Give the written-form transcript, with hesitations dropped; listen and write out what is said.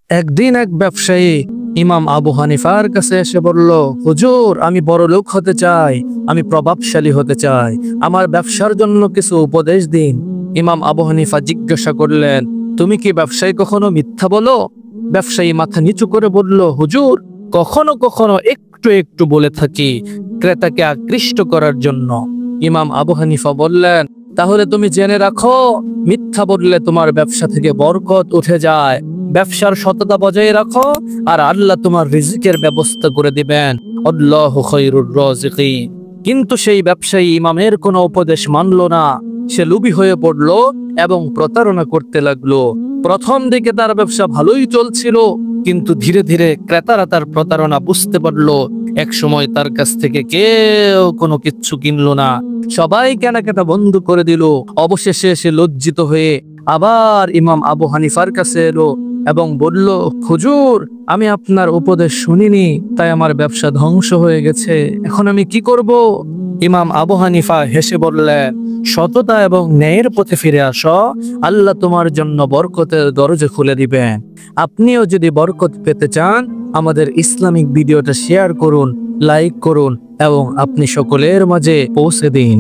একদিন এক ব্যবসায়ী ইমাম আবু হানিফার কাছে এসে বলল, হুজুর, আমি বড়লোক হতে চাই, আমি প্রভাবশালী হতে চাই, আমার ব্যবসার জন্য কিছু উপদেশ দিন। ইমাম আবু হানিফা জিজ্ঞাসা করলেন, তুমি কি ব্যবসায়ী কখনো মিথ্যা বলো? ব্যবসায়ী মাথা নিচু করে বলল, হুজুর, কখনো কখনো একটু একটু বলে থাকি, ক্রেতাকে আকৃষ্ট করার জন্য। ইমাম আবু হানিফা বললেন, তাহলে তুমি জেনে রাখো, মিথ্যা বললে তোমার ব্যবসা থেকে বরকত উঠে যায়। ব্যবসার সততা বজায় রাখো, আর আল্লাহ তোমার রিজিকের ব্যবস্থা করে দিবেন। আল্লাহু খায়রুর রাযিকিন। কিন্তু সেই ব্যবসায়ী ইমামের কোনো উপদেশ মানল না। সে লোভী হয়ে পড়ল এবং প্রতারণা করতে লাগলো। প্রথম দিকে তার ব্যবসা ভালোই চলছিল, কিন্তু ধীরে ধীরে ক্রেতারা তার প্রতারণা বুঝতে পারলো। এক সময় তার কাছ থেকে কেউ কোনো কিচ্ছু কিনলো না, সবাই কেনাকাটা বন্ধ করে দিল। অবশেষে সে লজ্জিত হয়ে আবার ইমাম আবু হানিফার কাছে এলো এবং বলল, হুজুর, আমি আপনার উপদেশ শুনিনি, তাই আমার ব্যবসা ধ্বংস হয়ে গেছে, এখন আমি কি করব? ইমাম আবু হানিফা হেসে বললেন, সততা এবং ন্যায়ের পথে ফিরে আসো, আল্লাহ তোমার জন্য বরকতের দরজা খুলে দিবেন। আপনিও যদি বরকত পেতে চান, আমাদের ইসলামিক ভিডিওটা শেয়ার করুন, লাইক করুন এবং আপনি সকলের মাঝে পৌঁছে দিন।